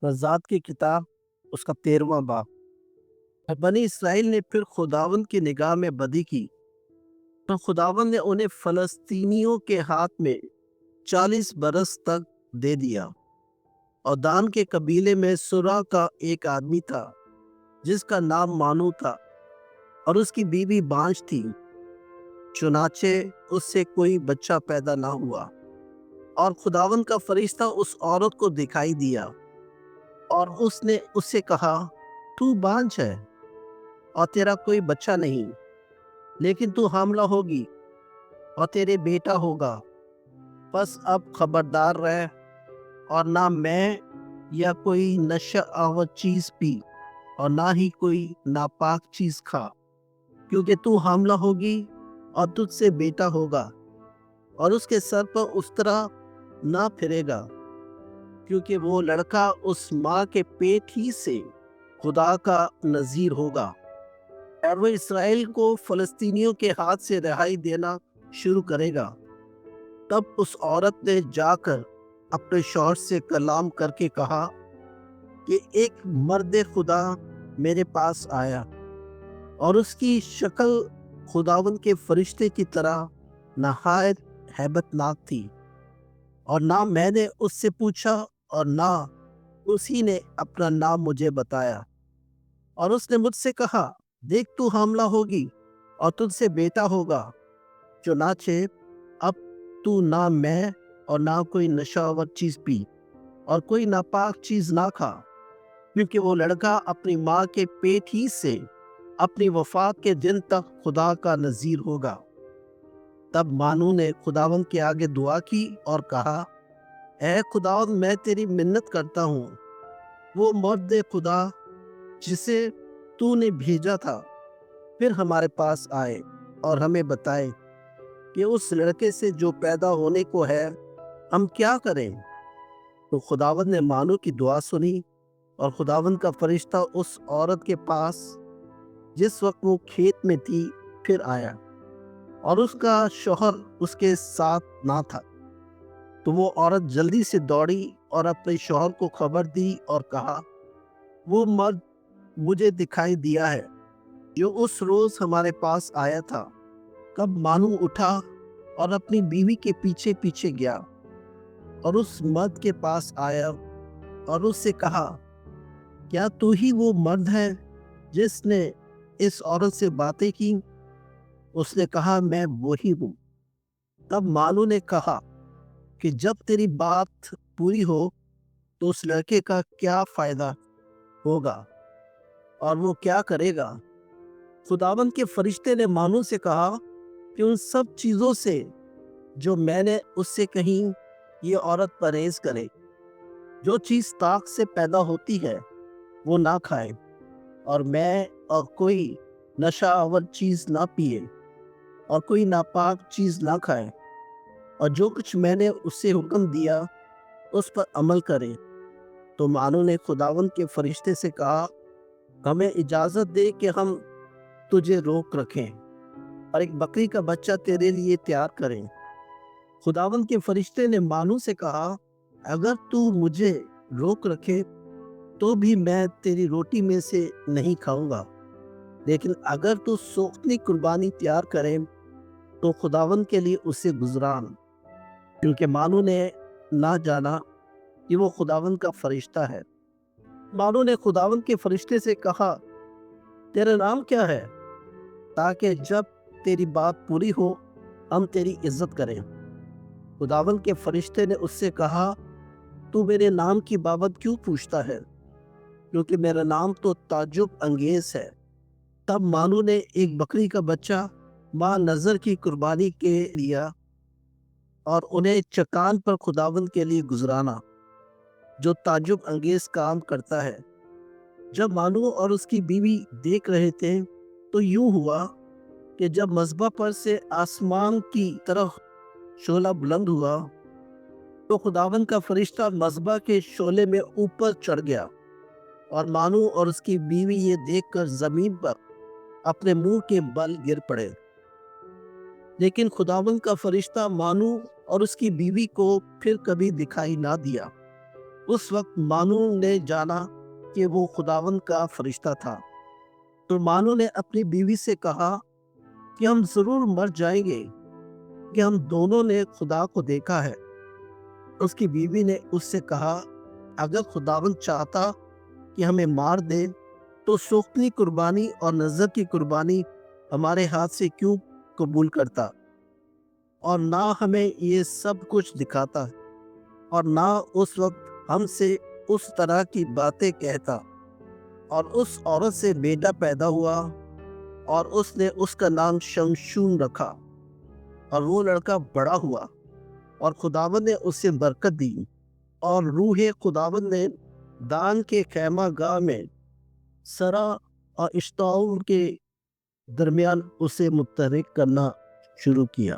تزاد کی کتاب اس کا 13واں باب۔ بنی اسرائیل نے پھر خداوند کی نگاہ میں بدی کی تو خداوند نے انہیں فلسطینیوں کے ہاتھ میں 40 برس تک دے دیا۔ اور دان کے قبیلے میں سورا کا ایک آدمی تھا جس کا نام مانو تھا، اور اس کی بیوی بانجھ تھی، چنانچہ اس سے کوئی بچہ پیدا نہ ہوا۔ اور خداوند کا فرشتہ اس عورت کو دکھائی دیا، اور اس نے اس سے کہا، تو بانجھ ہے اور تیرا کوئی بچہ نہیں، لیکن تو حاملہ ہوگی اور تیرے بیٹا ہوگا۔ بس اب خبردار رہ، اور نہ میں یا کوئی نشہ آور چیز پی، اور نہ ہی کوئی ناپاک چیز کھا، کیونکہ تو حاملہ ہوگی اور تجھ سے بیٹا ہوگا، اور اس کے سر پر اس طرح نہ پھرے گا، کیونکہ وہ لڑکا اس ماں کے پیٹ ہی سے خدا کا نذیر ہوگا، اور وہ اسرائیل کو فلسطینیوں کے ہاتھ سے رہائی دینا شروع کرے گا۔ تب اس عورت نے جا کر اپنے شوہر سے کلام کر کے کہا کہ ایک مرد خدا میرے پاس آیا، اور اس کی شکل خداوند کے فرشتے کی طرح نہایت ہیبت ناک تھی، اور نہ میں نے اس سے پوچھا اور نہ اسی نے اپنا نام مجھے بتایا۔ اور اس نے مجھ سے کہا، دیکھ تو حاملہ ہوگی اور تجھ سے بیٹا ہوگا، چنانچہ اب تو نہ میں اور نہ کوئی نشہ آور چیز پی اور کوئی ناپاک چیز نہ کھا، کیونکہ وہ لڑکا اپنی ماں کے پیٹ ہی سے اپنی وفات کے دن تک خدا کا نذیر ہوگا۔ تب مانو نے خداوند کے آگے دعا کی اور کہا، اے خداوند، میں تیری منت کرتا ہوں، وہ مرد خدا جسے تو نے بھیجا تھا پھر ہمارے پاس آئے اور ہمیں بتائے کہ اس لڑکے سے جو پیدا ہونے کو ہے ہم کیا کریں۔ تو خداوند نے مانو کی دعا سنی، اور خداوند کا فرشتہ اس عورت کے پاس جس وقت وہ کھیت میں تھی پھر آیا، اور اس کا شوہر اس کے ساتھ نہ تھا۔ تو وہ عورت جلدی سے دوڑی اور اپنے شوہر کو خبر دی اور کہا، وہ مرد مجھے دکھائی دیا ہے جو اس روز ہمارے پاس آیا تھا۔ کب مانو اٹھا اور اپنی بیوی کے پیچھے پیچھے گیا، اور اس مرد کے پاس آیا اور اس سے کہا، کیا تو ہی وہ مرد ہے جس نے اس عورت سے باتیں کی؟ اس نے کہا، میں وہی ہوں۔ تب مانو نے کہا کہ جب تیری بات پوری ہو تو اس لڑکے کا کیا فائدہ ہوگا اور وہ کیا کرے گا؟ خداوند کے فرشتے نے مانو سے کہا کہ ان سب چیزوں سے جو میں نے اس سے کہیں یہ عورت پرہیز کرے۔ جو چیز طاق سے پیدا ہوتی ہے وہ نہ کھائے، اور میں اور کوئی نشہ آور چیز نہ پیے اور کوئی ناپاک چیز نہ کھائے، اور جو کچھ میں نے اس سے حکم دیا اس پر عمل کرے۔ تو مانو نے خداوند کے فرشتے سے کہا، ہمیں اجازت دے کہ ہم تجھے روک رکھیں اور ایک بکری کا بچہ تیرے لیے تیار کریں۔ خداوند کے فرشتے نے مانو سے کہا، اگر تو مجھے روک رکھے تو بھی میں تیری روٹی میں سے نہیں کھاؤں گا، لیکن اگر تو سوختنی قربانی تیار کرے تو خداوند کے لیے اسے گزران، کیونکہ مانو نے نہ جانا کہ وہ خداوند کا فرشتہ ہے۔ مانو نے خداوند کے فرشتے سے کہا، تیرا نام کیا ہے، تاکہ جب تیری بات پوری ہو ہم تیری عزت کریں۔ خداوند کے فرشتے نے اس سے کہا، تو میرے نام کی بابت کیوں پوچھتا ہے، کیونکہ میرا نام تو تعجب انگیز ہے۔ تب مانو نے ایک بکری کا بچہ ماں نظر کی قربانی کے لیا اور انہیں چٹان پر خداوند کے لیے گزرانا، جو تعجب انگیز کام کرتا ہے۔ جب مانو اور اس کی بیوی دیکھ رہے تھے تو یوں ہوا کہ جب مذبح پر سے آسمان کی طرف شعلہ بلند ہوا تو خداوند کا فرشتہ مذبح کے شعلے میں اوپر چڑھ گیا، اور مانو اور اس کی بیوی یہ دیکھ کر زمین پر اپنے منہ کے بل گر پڑے۔ لیکن خداوند کا فرشتہ مانو اور اس کی بیوی کو پھر کبھی دکھائی نہ دیا۔ اس وقت مانو نے جانا کہ وہ خداوند کا فرشتہ تھا، تو مانو نے اپنی بیوی سے کہا کہ ہم ضرور مر جائیں گے کہ ہم دونوں نے خدا کو دیکھا ہے۔ اس کی بیوی نے اس سے کہا، اگر خداوند چاہتا کہ ہمیں مار دے تو سوختنی قربانی اور نذر کی قربانی ہمارے ہاتھ سے کیوں قبول کرتا، اور نہ ہمیں یہ سب کچھ دکھاتا، اور نہ اس وقت ہم سے اس طرح کی باتیں کہتا۔ اور اس عورت سے بیٹا پیدا ہوا، اور اس نے اس کا نام شمشون رکھا، اور وہ لڑکا بڑا ہوا، اور خداوند نے اسے برکت دی، اور روح خداوند نے دان کے خیمہ گاہ میں سرا اور اشتاؤل کے درمیان اسے متحرک کرنا شروع کیا۔